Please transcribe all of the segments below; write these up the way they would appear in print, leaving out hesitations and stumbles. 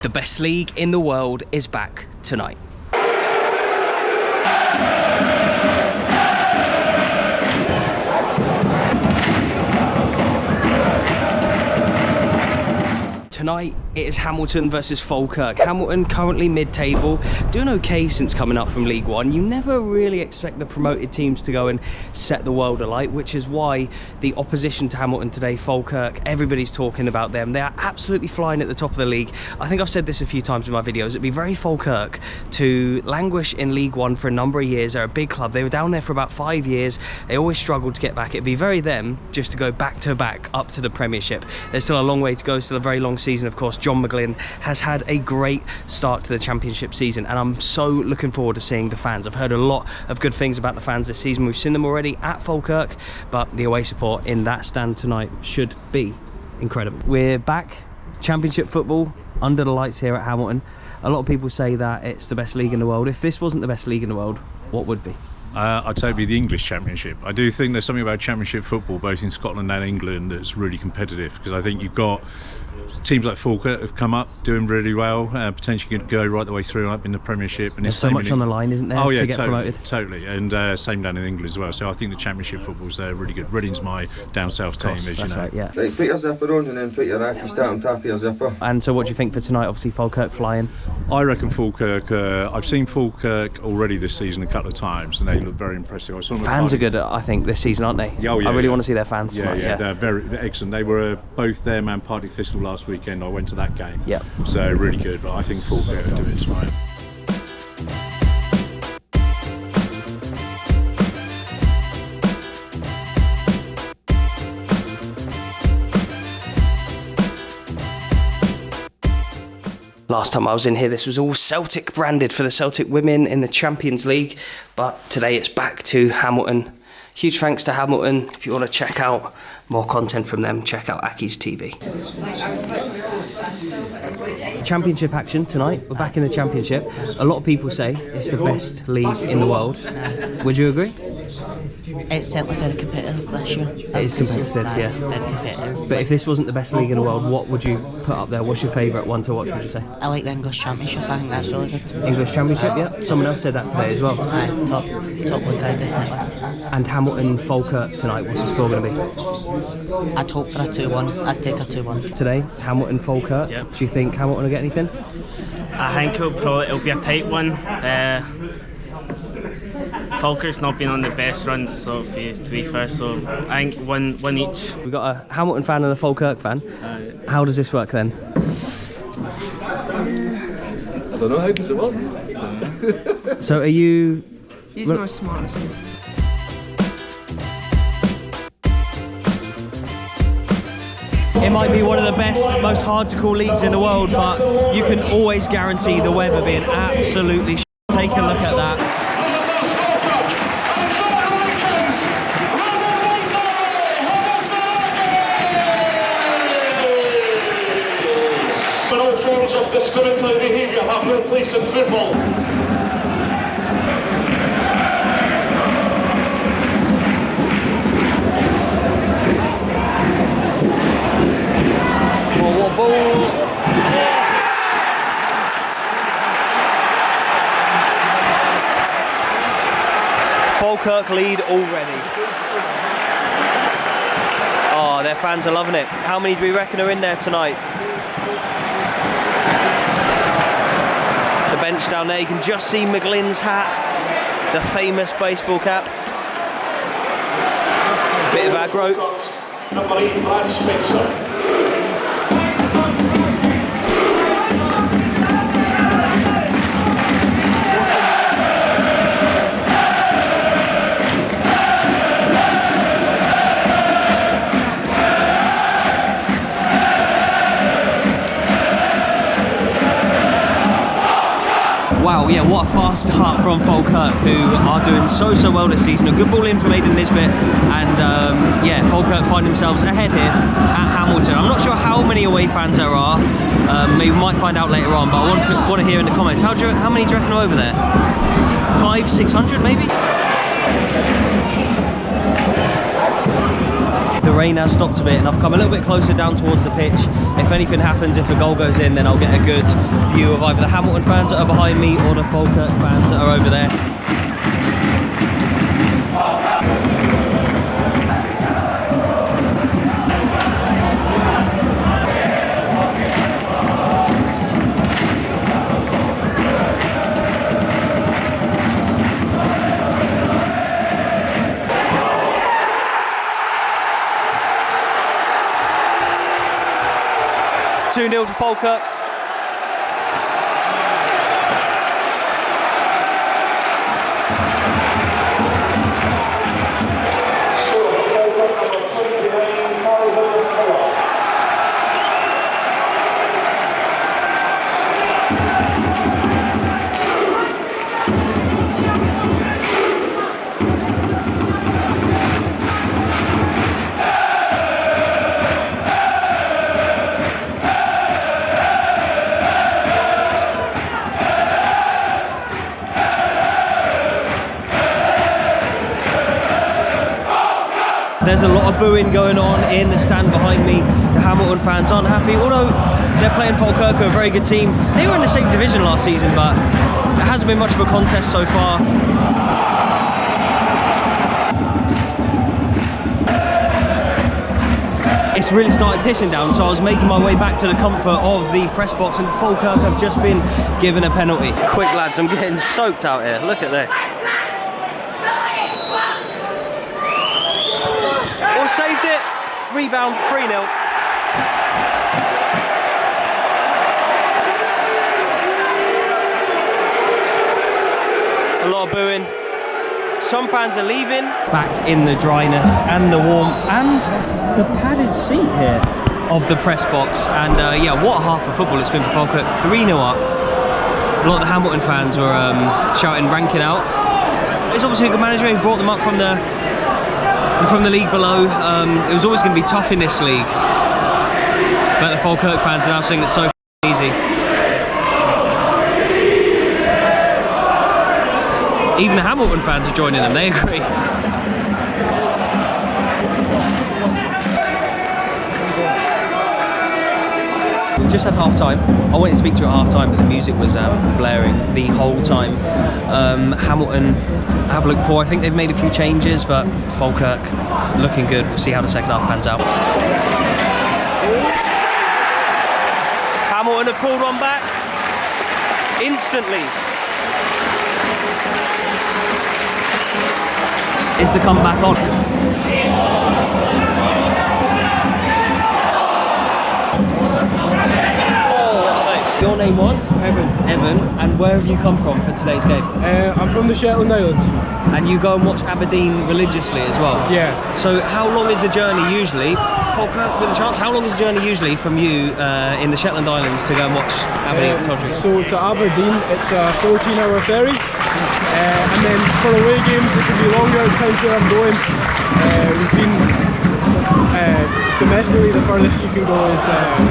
The best league in the world is back tonight. Tonight, it is Hamilton versus Falkirk. Hamilton currently mid-table, doing okay since coming up from League One. You never really expect the promoted teams to go and set the world alight, which is why the opposition to Hamilton today, Falkirk, everybody's talking about them. They are absolutely flying at the top of the league. I think I've said this a few times in my videos. It'd be very Falkirk to languish in League One for a number of years. They're a big club. They were down there for about 5 years. They always struggled to get back. It'd be very them just to go back to back up to the Premiership. There's still a long way to go, still a very long season. Of course, John McGlynn has had a great start to the Championship season, and I'm so looking forward to seeing the fans. I've heard a lot of good things about the fans this season. We've seen them already at Falkirk, but the away support in that stand tonight should be incredible. We're back, Championship football under the lights here at Hamilton. A lot of people say that it's the best league in the world. If this wasn't the best league in the world, what would be? I'd say it'd be the English Championship. I do think there's something about Championship football, both in Scotland and England, that's really competitive, because I think you've got teams like Falkirk have come up doing really well, potentially going to go right the way through up in the Premiership. And there's so much on the line, isn't there, to get promoted? Totally, and same down in England as well. So I think the Championship football's really good. Reading's my down south team, as you know. Right, yeah. Right, put your zipper on and then put your racky start on top of your zipper. And so what do you think for tonight? Obviously Falkirk flying. I reckon Falkirk, I've seen Falkirk already this season a couple of times and they look very impressive. I saw them fans are good, I think, this season, aren't they? Oh, yeah, I really want to see their fans tonight. Yeah, they're excellent. They were both there, man, Partick Thistle last weekend. I went to that game. Yeah. So really good, but I think Falkirk will do it tonight. Last time I was in here, this was all Celtic branded for the Celtic women in the Champions League, but today it's back to Hamilton. Huge thanks to Hamilton. If you want to check out more content from them, check out Aki's TV. Championship action tonight. We're back in the Championship. A lot of people say it's the best league in the world. Would you agree? It's certainly very competitive this year. It is competitive, yeah. Very competitive. But if this wasn't the best league in the world, what would you put up there? What's your favourite one to watch, would you say? I like the English Championship. I think that's really good. English Championship, yeah. Someone else said that today as well. Aye, top league, definitely. And Hamilton Falkirk tonight, what's the score going to be? I'd hope for a 2-1. I'd take a 2-1. Today, Hamilton Falkirk. Yep. Do you think Hamilton will get anything? I think it'll be a tight one. Falkirk's not been on the best runs, so to be fair, so I think one each. We've got a Hamilton fan and a Falkirk fan. How does this work then? I don't know, how does it work? So are you... He's not smart. It might be one of the best, most hard to call leagues in the world, but you can always guarantee the weather being absolutely shit. Take a look at that. All forms of discriminatory behaviour have no place in football. Falkirk lead already. Oh, their fans are loving it. How many do we reckon are in there tonight? The bench down there, you can just see McGlynn's hat, the famous baseball cap. Bit of aggro. Number 8, Brad Spencer. Wow, yeah, what a fast start from Falkirk, who are doing so well this season. A good ball in from Aidan Nisbet, and yeah, Falkirk find themselves ahead here at Hamilton. I'm not sure how many away fans there are. Maybe we might find out later on, but I want to hear in the comments. How many do you reckon are over there? 500-600 maybe? The rain has stopped a bit and I've come a little bit closer down towards the pitch. If anything happens, if a goal goes in, then I'll get a good view of either the Hamilton fans that are behind me or the Falkirk fans that are over there. It's 2-0 to Falkirk. There's a lot of booing going on in the stand behind me. The Hamilton fans aren't happy, although they're playing Falkirk, a very good team. They were in the same division last season, but it hasn't been much of a contest so far. It's really started pissing down, so I was making my way back to the comfort of the press box, and Falkirk have just been given a penalty. Quick lads, I'm getting soaked out here. Look at this. Saved it, rebound, 3-0. A lot of booing. Some fans are leaving. Back in the dryness and the warmth and the padded seat here of the press box. And yeah, what a half of football it's been for Falkirk. 3-0 up. A lot of the Hamilton fans were shouting ranking out. It's obviously a good manager. He brought them up from the league below. It was always going to be tough in this league, but the Falkirk fans are now saying it's so easy. Even the Hamilton fans are joining them, they agree. Just had half time. I wanted to speak to you at half time, but the music was blaring the whole time. Hamilton have looked poor. I think they've made a few changes, but Falkirk looking good. We'll see how the second half pans out. Hamilton have pulled one back instantly. Is the comeback on? Your name was? Evan. And where have you come from for today's game? I'm from the Shetland Islands. And you go and watch Aberdeen religiously as well? Yeah. So how long is the journey usually, Falkirk with a chance, how long is the journey usually from you in the Shetland Islands to go and watch Aberdeen at Todrick? So to Aberdeen, it's a 14-hour ferry. And then for away games, it can be longer, it depends where I'm going. We've been domestically, the furthest you can go is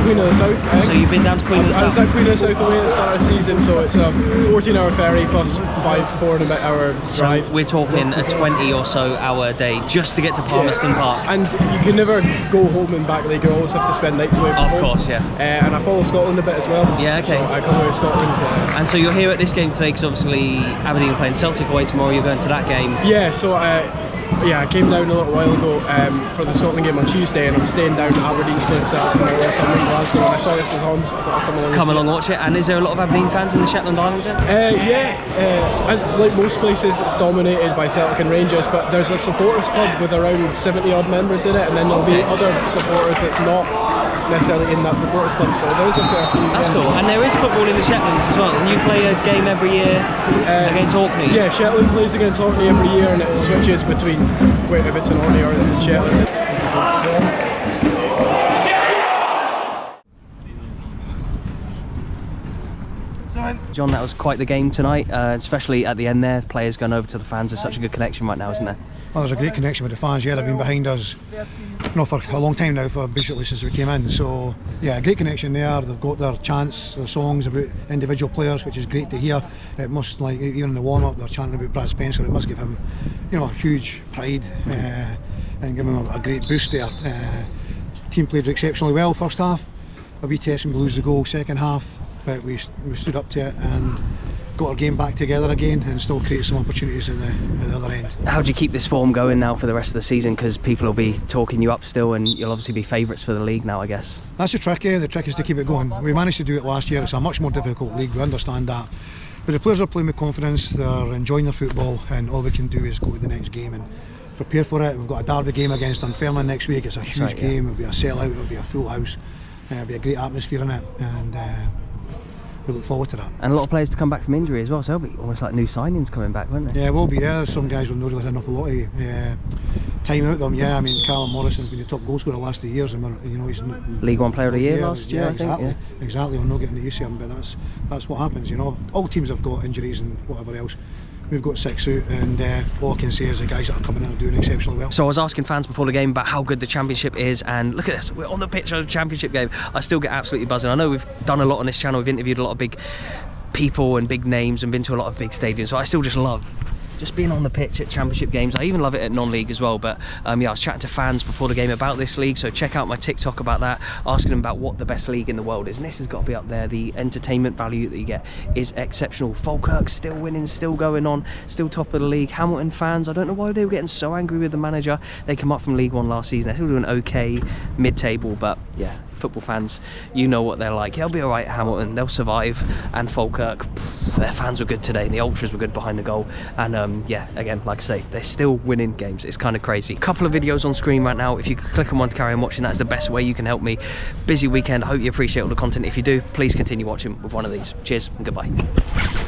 Queen of the South. So you've been down to Queen of the South? I was at Queen of the South away at the start of the season, so it's a 14-hour ferry plus 4 and a bit hour drive. So we're talking a 20 or so hour day just to get to Palmerston Park. And you can never go home and back, like you always have to spend nights away from home. Of course, yeah. And I follow Scotland a bit as well. Yeah, okay. So I come away to Scotland. And so you're here at this game today because obviously Aberdeen are playing Celtic away tomorrow, you're going to that game. Yeah, so I came down a little while ago for the Scotland game on Tuesday, and I'm staying down at Aberdeen's playing Celtic tomorrow, so I'm in Glasgow, and I saw this was on, so I thought I'd come along and watch it. And is there a lot of Aberdeen fans in the Shetland Islands then? As like most places, it's dominated by Celtic and Rangers, but there's a supporters club with around 70 odd members in it, and then there'll be other supporters that's not necessarily in that supporters club, so there is a fair few. That's cool. And there is football in the Shetlands as well, and you play a game every year against Orkney. Yeah, Shetland plays against Orkney every year, and it switches between if it's in Orkney or it's in Shetland. John, that was quite the game tonight, especially at the end there. Players going over to the fans. There's such a good connection right now, isn't there? Well, there's a great connection with the fans. Yeah, they've been behind us, for a long time now, for basically since we came in. So yeah, a great connection there. They've got their chants, their songs about individual players, which is great to hear. It must, like even in the warm-up, they're chanting about Brad Spencer. It must give him, huge pride. and give them a great boost there. Team played exceptionally well first half. A wee test and we lose the goal second half, but we stood up to it and got our game back together again and still create some opportunities at the other end. How do you keep this form going now for the rest of the season? Because people will be talking you up still, and you'll obviously be favourites for the league now, I guess. That's the trick. The trick is to keep it going. We managed to do it last year. It's a much more difficult league, we understand that. But the players are playing with confidence, they're enjoying their football, and all we can do is go to the next game and prepare for it. We've got a derby game against Dunfermline next week. It's a huge game. It'll be a sellout, it'll be a full house. It'll be a great atmosphere in it, and we look forward to that. And a lot of players to come back from injury as well, so it'll be almost like new signings coming back, won't they? Yeah, it will be. Yeah, some guys will not really had enough a lot of time out of them. Yeah, I mean, Callum Morrison's been the top goal scorer the last 2 years, and he's League One Player of the Year last year, I exactly, think. Exactly. We're not getting the use of him, but that's what happens. All teams have got injuries and whatever else. We've got 6 out, and all I can say is the guys that are coming in are doing exceptionally well. So I was asking fans before the game about how good the Championship is, and look at this, we're on the pitch of the Championship game. I still get absolutely buzzing. I know we've done a lot on this channel, we've interviewed a lot of big people and big names and been to a lot of big stadiums, so I still just love just being on the pitch at Championship games. I even love it at non-league as well, but yeah, I was chatting to fans before the game about this league, so check out my TikTok about that, asking them about what the best league in the world is, and this has got to be up there. The entertainment value that you get is exceptional. Falkirk still winning, still going on, still top of the league. Hamilton fans, I don't know why they were getting so angry with the manager. They come up from League One last season, they're still doing okay mid-table, but yeah, football fans, you know what they're like. They'll be alright, Hamilton, they'll survive. And Falkirk, their fans were good today, the ultras were good behind the goal, and yeah, again, like I say, they're still winning games. It's kind of crazy. Couple of videos on screen right now. If you could click on one to carry on watching, that's the best way you can help me. Busy weekend, I hope you appreciate all the content. If you do, please continue watching with one of these. Cheers and goodbye.